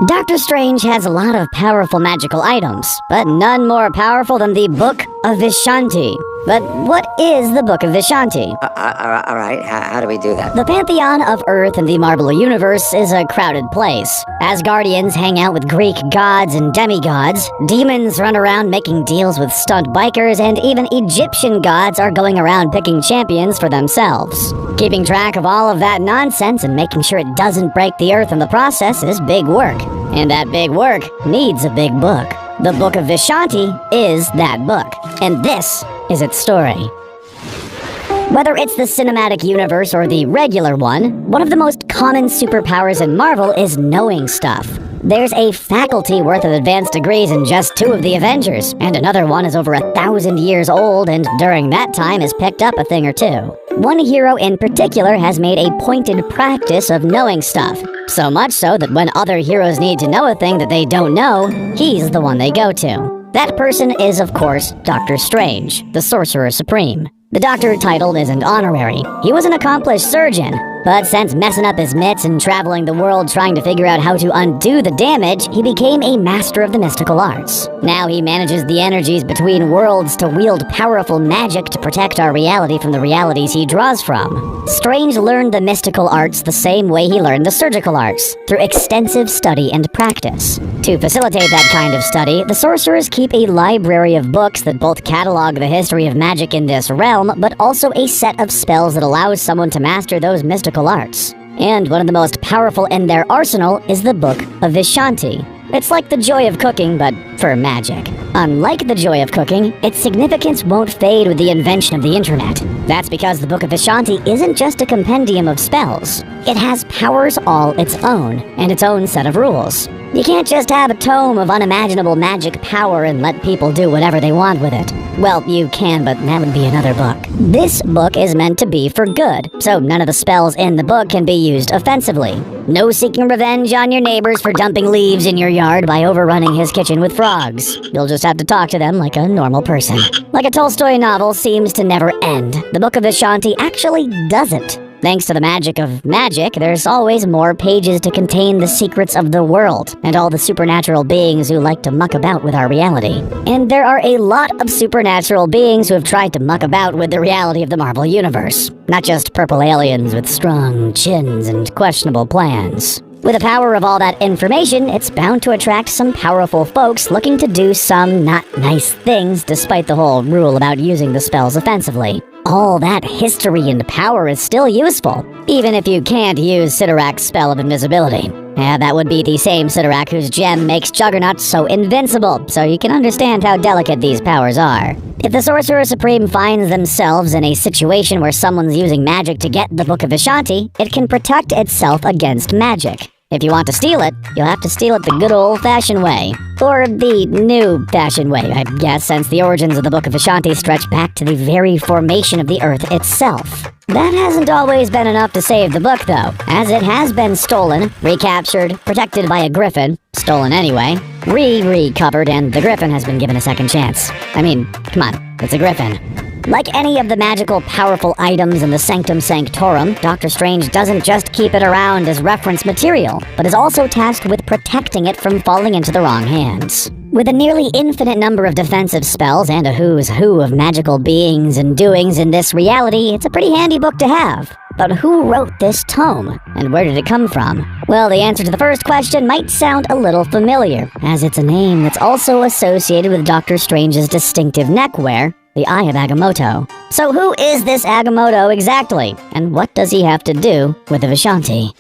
Dr. Strange has a lot of powerful magical items, but none more powerful than the Book of Vishanti. But what is the Book of Vishanti? All right, how do we do that? The pantheon of Earth and the Marble Universe is a crowded place. Asgardians hang out with Greek gods and demigods, demons run around making deals with stunt bikers, and even Egyptian gods are going around picking champions for themselves. Keeping track of all of that nonsense and making sure it doesn't break the Earth in the process is big work. And that big work needs a big book. The Book of Vishanti is that book, and this is its story. Whether it's the cinematic universe or the regular one of the most common superpowers in Marvel is knowing stuff. There's a faculty worth of advanced degrees in just 2 of the Avengers, and another one is over 1,000 years old and during that time has picked up a thing or 2. One hero in particular has made a pointed practice of knowing stuff, so much so that when other heroes need to know a thing that they don't know, he's the one they go to. That person is, of course, Dr. Strange, the Sorcerer Supreme. The doctor title isn't honorary. He was an accomplished surgeon, but since messing up his mitts and traveling the world trying to figure out how to undo the damage, he became a master of the mystical arts. Now he manages the energies between worlds to wield powerful magic to protect our reality from the realities he draws from. Strange learned the mystical arts the same way he learned the surgical arts, through extensive study and practice. To facilitate that kind of study, the sorcerers keep a library of books that both catalog the history of magic in this realm, but also a set of spells that allows someone to master those mystical arts. And one of the most powerful in their arsenal is the Book of Vishanti. It's like the joy of cooking, but for magic. Unlike the joy of cooking, its significance won't fade with the invention of the internet. That's because the Book of Vishanti isn't just a compendium of spells. It has powers all its own, and its own set of rules. You can't just have a tome of unimaginable magic power and let people do whatever they want with it. Well, you can, but that would be another book. This book is meant to be for good, so none of the spells in the book can be used offensively. No seeking revenge on your neighbors for dumping leaves in your yard by overrunning his kitchen with frogs. You'll just have to talk to them like a normal person. Like a Tolstoy novel seems to never end, the Book of Vishanti actually doesn't. Thanks to the magic of magic, there's always more pages to contain the secrets of the world and all the supernatural beings who like to muck about with our reality. And there are a lot of supernatural beings who have tried to muck about with the reality of the Marvel Universe. Not just purple aliens with strong chins and questionable plans. With the power of all that information, it's bound to attract some powerful folks looking to do some not nice things despite the whole rule about using the spells offensively. All that history and power is still useful, even if you can't use Sidorak's spell of invisibility. Yeah, that would be the same Sidorak whose gem makes Juggernaut so invincible, so you can understand how delicate these powers are. If the Sorcerer Supreme finds themselves in a situation where someone's using magic to get the Book of Vishanti, it can protect itself against magic. If you want to steal it, you'll have to steal it the good old-fashioned way. Or the new-fashioned way, I guess, since the origins of the Book of Vishanti stretch back to the very formation of the Earth itself. That hasn't always been enough to save the book, though, as it has been stolen, recaptured, protected by a griffin, stolen anyway, recovered, and the griffin has been given a second chance. I mean, come on, it's a griffin. Like any of the magical, powerful items in the Sanctum Sanctorum, Dr. Strange doesn't just keep it around as reference material, but is also tasked with protecting it from falling into the wrong hands. With a nearly infinite number of defensive spells and a who's who of magical beings and doings in this reality, it's a pretty handy book to have. But who wrote this tome, and where did it come from? Well, the answer to the first question might sound a little familiar, as it's a name that's also associated with Dr. Strange's distinctive neckwear, the Eye of Agamotto. So who is this Agamotto exactly, and what does he have to do with the Vishanti?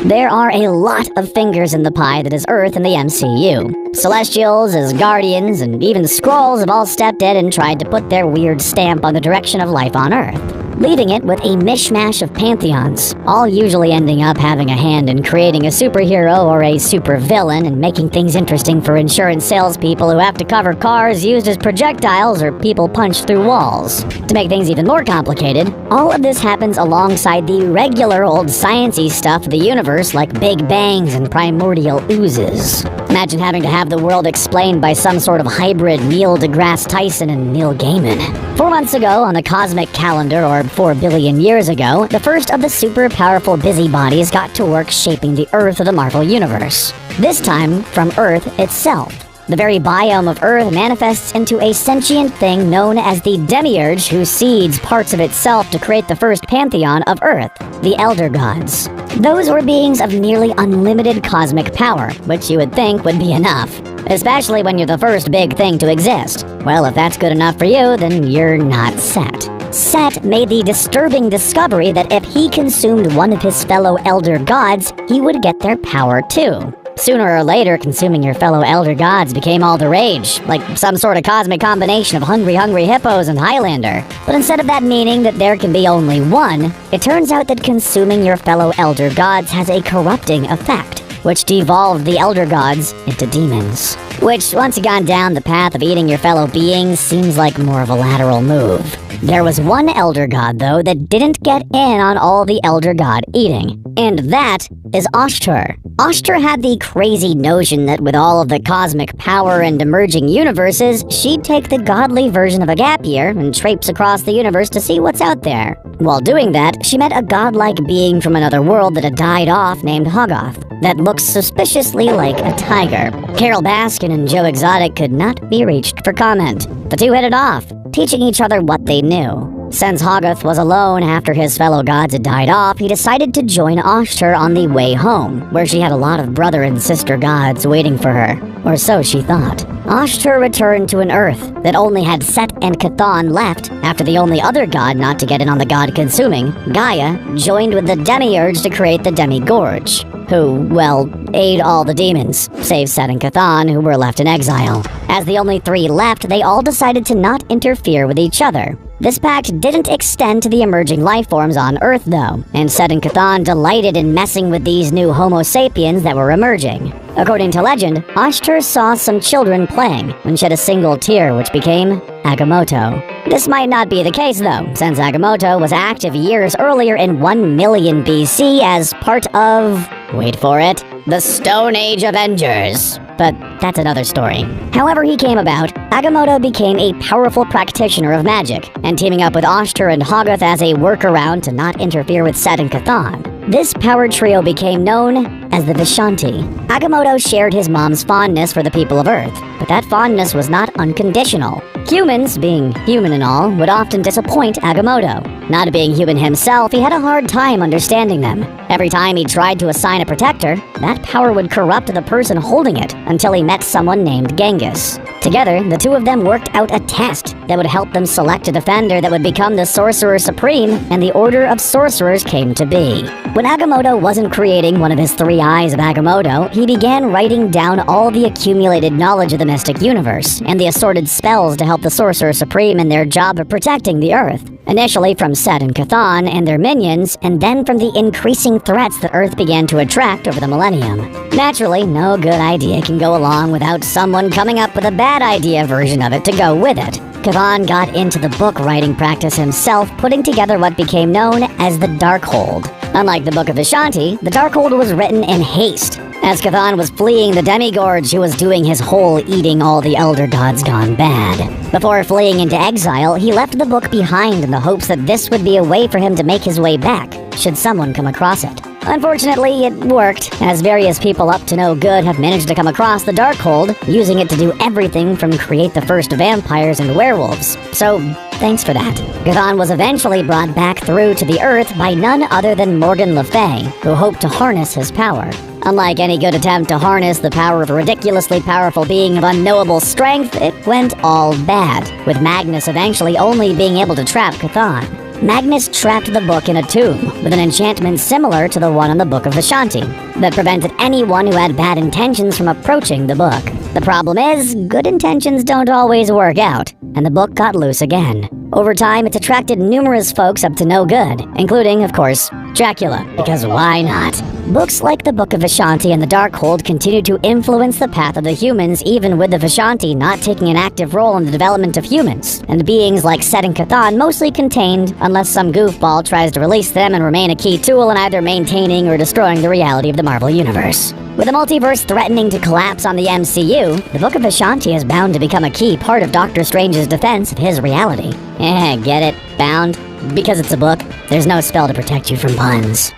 There are a lot of fingers in the pie that is Earth in the MCU. Celestials, Asgardians, and even Skrulls have all stepped in and tried to put their weird stamp on the direction of life on Earth, leaving it with a mishmash of pantheons, all usually ending up having a hand in creating a superhero or a supervillain and making things interesting for insurance salespeople who have to cover cars used as projectiles or people punched through walls. To make things even more complicated, all of this happens alongside the regular old sciencey stuff of the universe like Big Bangs and primordial oozes. Imagine having to have the world explained by some sort of hybrid Neil deGrasse Tyson and Neil Gaiman. 4 months ago on the cosmic calendar, or 4 billion years ago, the first of the super powerful busybodies got to work shaping the Earth of the Marvel Universe. this time from Earth itself. The very biome of Earth manifests into a sentient thing known as the Demiurge, who seeds parts of itself to create the first pantheon of Earth, the Elder Gods. Those were beings of nearly unlimited cosmic power, which you would think would be enough, especially when you're the first big thing to exist. Well, if that's good enough for you, then you're not Set. Set made the disturbing discovery that if he consumed one of his fellow Elder Gods, he would get their power too. Sooner or later, consuming your fellow Elder Gods became all the rage, like some sort of cosmic combination of Hungry Hippos and Highlander. But instead of that meaning that there can be only one, it turns out that consuming your fellow Elder Gods has a corrupting effect, which devolved the Elder Gods into demons. Which, once you've gone down the path of eating your fellow beings, seems like more of a lateral move. There was one Elder God, though, that didn't get in on all the Elder God eating, and that is Oshtur. Oshtur had the crazy notion that with all of the cosmic power and emerging universes, she'd take the godly version of a gap year and traipse across the universe to see what's out there. While doing that, she met a godlike being from another world that had died off named Hoggath, that looks suspiciously like a tiger. Carol Baskin and Joe Exotic could not be reached for comment. The two hit it off, teaching each other what they knew. Since Hoggath was alone after his fellow gods had died off, he decided to join Oshtur on the way home, where she had a lot of brother and sister gods waiting for her. Or so she thought. Oshtur returned to an Earth that only had Set and Chthon left after the only other god not to get in on the god-consuming, Gaia, joined with the Demiurge to create the Demigorge, who, well, ate all the demons, save Set and Chthon, who were left in exile. As the only three left, they all decided to not interfere with each other. This pact didn't extend to the emerging life forms on Earth, though, and Set and Chthon delighted in messing with these new Homo sapiens that were emerging. According to legend, Oshtur saw some children playing and shed a single tear, which became Agamotto. This might not be the case, though, since Agamotto was active years earlier in 1 million BC as part of, wait for it, the Stone Age Avengers. But that's another story. However he came about, Agamotto became a powerful practitioner of magic, and teaming up with Oshtur and Hoggath as a workaround to not interfere with Set and Chthon. This power trio became known as the Vishanti. Agamotto shared his mom's fondness for the people of Earth, but that fondness was not unconditional. Humans, being human and all, would often disappoint Agamotto. Not being human himself, he had a hard time understanding them. Every time he tried to assign a protector, that power would corrupt the person holding it until he met someone named Genghis. Together, the two of them worked out a test that would help them select a defender that would become the Sorcerer Supreme, and the Order of Sorcerers came to be. When Agamotto wasn't creating one of his 3 eyes of Agamotto, he began writing down all the accumulated knowledge of the mystic universe, and the assorted spells to help the Sorcerer Supreme in their job of protecting the Earth. Initially from Set and Chthon and their minions, and then from the increasing threats that Earth began to attract over the millennium. Naturally, no good idea can go along without someone coming up with a bad idea version of it to go with it. Chthon got into the book writing practice himself, putting together what became known as the Darkhold. Unlike the Book of Vishanti, the Darkhold was written in haste, as Chthon was fleeing the Demigorge who was doing his whole eating all the Elder Gods gone bad. Before fleeing into exile, he left the book behind in the hopes that this would be a way for him to make his way back, should someone come across it. Unfortunately, it worked, as various people up to no good have managed to come across the Darkhold, using it to do everything from create the first vampires and werewolves. So, thanks for that. Chthon was eventually brought back through to the Earth by none other than Morgan Le Fay, who hoped to harness his power. Unlike any good attempt to harness the power of a ridiculously powerful being of unknowable strength, it went all bad, with Magnus eventually only being able to trap Chthon. Magnus trapped the book in a tomb, with an enchantment similar to the one on the Book of Vishanti, that prevented anyone who had bad intentions from approaching the book. The problem is, good intentions don't always work out, and the book got loose again. Over time, it's attracted numerous folks up to no good, including, of course, Dracula, because why not? Books like the Book of Vishanti and the Darkhold continue to influence the path of the humans, even with the Vishanti not taking an active role in the development of humans, and beings like Set and Chthon mostly contained, unless some goofball tries to release them and remain a key tool in either maintaining or destroying the reality of the Marvel Universe. With the multiverse threatening to collapse on the MCU, the Book of Vishanti is bound to become a key part of Dr. Strange's defense of his reality. Get it? Bound? Because it's a book, there's no spell to protect you from puns.